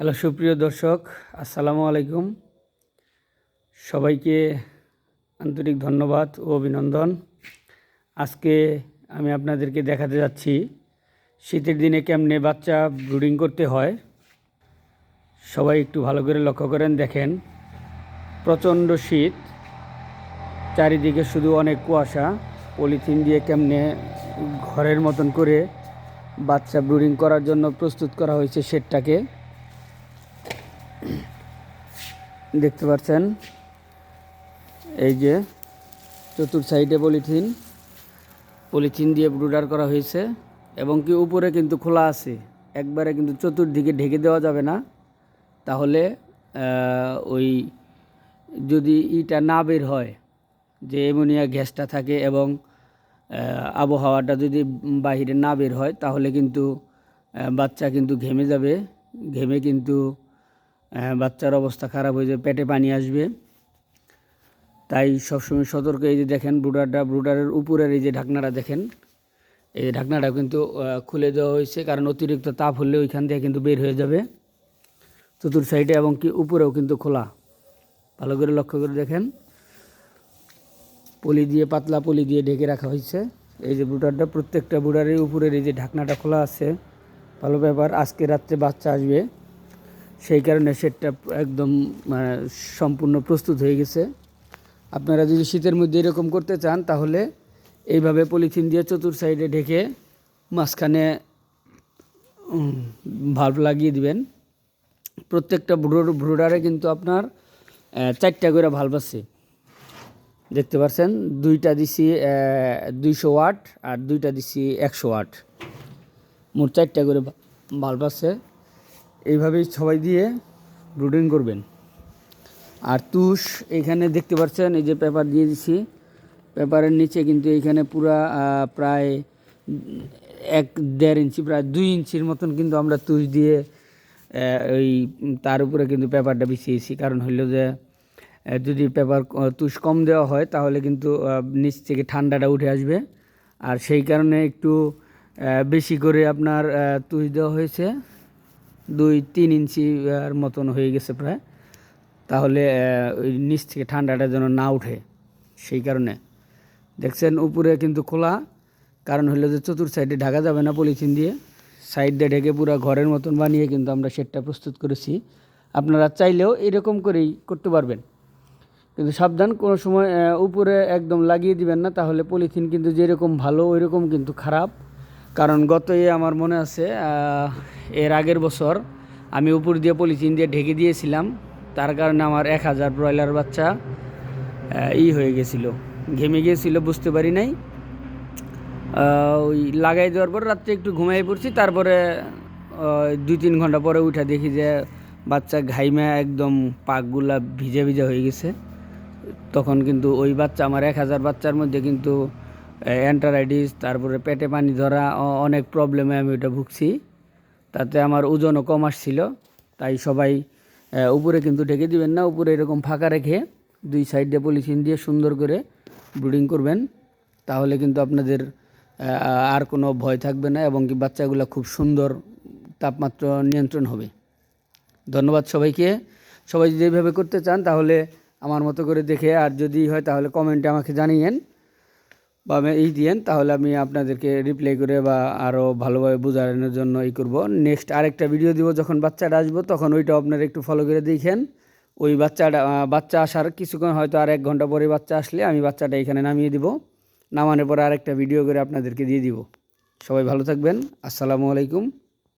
Hello সুপ্রিয় দর্শক, আসসালামু আলাইকুম। সবাইকে আন্তরিক ধন্যবাদ ও অভিনন্দন। আজকে আমি আপনাদেরকে দেখাতে যাচ্ছি শীতের দিনে কেমনে বাচ্চা ব্রুডিং করতে হয়। সবাই একটু ভালো করে লক্ষ্য করেন, দেখেন প্রচণ্ড শীত, চারিদিকে শুধু অনেক কুয়াশা। পলিথিন দিয়ে কেমনে ঘরের মতন করে বাচ্চা ব্রুডিং করার জন্য প্রস্তুত করা হয়েছে শেডটাকে দেখতে পাচ্ছেন। এই যে চতুর সাইডে পলিথিন দিয়ে ব্রুডার করা হয়েছে এবং কি উপরে কিন্তু খোলা আছে, একবারে কিন্তু চতুর্দিকে ঢেকে দেওয়া যাবে না, তাহলে ওই যদি ইটা না বের হয়, যে অ্যামোনিয়া গ্যাসটা থাকে এবং আবহাওয়াটা যদি বাহিরে না বের হয়, তাহলে কিন্তু বাচ্চা কিন্তু ঘেমে যাবে, ঘেমে কিন্তু বাচ্চার অবস্থা খারাপ হয়ে যাবে, পেটে পানি আসবে। তাই সবসময় সতর্ক। এই যে দেখেন ব্রুডারের উপরের এই যে ঢাকনাটা দেখেন, এই ঢাকনাটা কিন্তু খুলে দেওয়া হয়েছে, কারণ অতিরিক্ত তাপ হলে ওইখান থেকে কিন্তু বের হয়ে যাবে চতুর সাইডে, এবং কি উপরেও কিন্তু খোলা। ভালো করে লক্ষ্য করে দেখেন, পাতলা পলি দিয়ে ঢেকে রাখা হয়েছে। এই যে ব্রুডারটা, প্রত্যেকটা ব্রুডারের উপরের এই যে ঢাকনাটা খোলা আছে। ভালো ব্যাপার, আজকে রাত্রে বাচ্চা আসবে, সেই কারণে সেটটা একদম সম্পূর্ণ প্রস্তুত হয়ে গেছে। আপনারা যদি শীতের মধ্যে এরকম করতে চান, তাহলে এইভাবে পলিথিন দিয়ে চতুর সাইডে ঢেকে মাঝখানে ভাল্ব লাগিয়ে দিবেন। প্রত্যেকটা ব্রুডারে কিন্তু আপনার 4টা করে ভাল্ব আছে, দেখতে পাচ্ছেন। 2টা দিছি 200 ওয়াট আর 2টা দিছি 100 ওয়াট, মোট 4টা করে ভাল্ব আছে। এইভাবেই সবাই দিয়ে ব্রুডিং করবেন। আর তুষ এইখানে দেখতে পাচ্ছেন, এই যে পেপার দিয়ে দিছি, পেপারের নিচে কিন্তু এইখানে পুরা প্রায় 1-1.5 ইঞ্চি, প্রায় 2 ইঞ্চির মতন কিন্তু আমরা তুষ দিয়ে ওই তার উপরে কিন্তু পেপারটা বিছিয়েছি। কারণ হইল যে যদি তুষ কম দেওয়া হয়, তাহলে কিন্তু নিচ থেকে ঠান্ডাটা উঠে আসবে। আর সেই কারণে একটু বেশি করে আপনার তুষ দেওয়া হয়েছে, 2-3 ইঞ্চির মতন হয়ে গেছে প্রায়, তাহলে ওই নিচ থেকে ঠান্ডাটা যেন না উঠে। সেই কারণে দেখছেন উপরে কিন্তু খোলা, কারণ হলো যে চতুর সাইডে ঢাকা যাবে না পলিথিন দিয়ে, সাইড দিয়ে ঢেকে পুরো ঘরের মতন বানিয়ে কিন্তু আমরা শেডটা প্রস্তুত করেছি। আপনারা চাইলেও এরকম করেই করতে পারবেন, কিন্তু সাবধান, কোনো সময় উপরে একদম লাগিয়ে দিবেন না, তাহলে পলিথিন কিন্তু যেরকম ভালো ওই রকম কিন্তু খারাপ। কারণ আমার মনে আছে, এর আগের বছর আমি উপর দিয়ে পলিথিন দিয়ে ঢেকে দিয়েছিলাম, তার কারণে আমার 1000 ব্রয়লার বাচ্চা হয়ে গেছিল, ঘেমে গিয়েছিল, বুঝতে পারি নাই। ওই লাগাই দেওয়ার পর রাত্রে একটু ঘুমাই পড়ছি, তারপরে 2-3 ঘন্টা পরে উঠে দেখি যে বাচ্চা ঘাইমা একদম পাকগুলা ভিজা ভিজা হয়ে গেছে। তখন কিন্তু ওই বাচ্চা, আমার 1000 বাচ্চার মধ্যে কিন্তু এন্টারাইটিস, তারপরে পেটে পানি ধরা, অনেক প্রবলেমে আমি ওটা ভুগছি। তাতে আমার ওজনও কম আসছিল। তাই সবাই উপরে কিন্তু ঢেকে দিবেন না, উপরে এরকম ফাঁকা রেখে 2 সাইডে পলিথিন দিয়ে সুন্দর করে ব্রুডিং করবেন, তাহলে কিন্তু আপনাদের আর কোনো ভয় থাকবে না, এবং কি বাচ্চাগুলো খুব সুন্দর তাপমাত্রা নিয়ন্ত্রণ হবে। ধন্যবাদ সবাইকে। সবাই যদি এইভাবে করতে চান, তাহলে আমার মতো করে দেখে, আর যদি হয় তাহলে কমেন্টে আমাকে জানিয়েন বা দিয়েন, তাহলে আমি আপনাদেরকে রিপ্লাই করে বা আরও ভালোভাবে বোঝানোর জন্য করব। নেক্সট আরেকটা ভিডিও দিব, যখন বাচ্চাটা আসবো, তখন ওইটা আপনারা একটু ফলো করে দেখেন। ওই বাচ্চা আসার কিছুক্ষণ, হয়তো আর 1 ঘন্টা পরে বাচ্চা আসলে আমি বাচ্চাটা এখানে নামিয়ে দিব, নামানোর পরে আরেকটা ভিডিও করে আপনাদেরকে দিয়ে দিব। সবাই ভালো থাকবেন। আসসালামু আলাইকুম।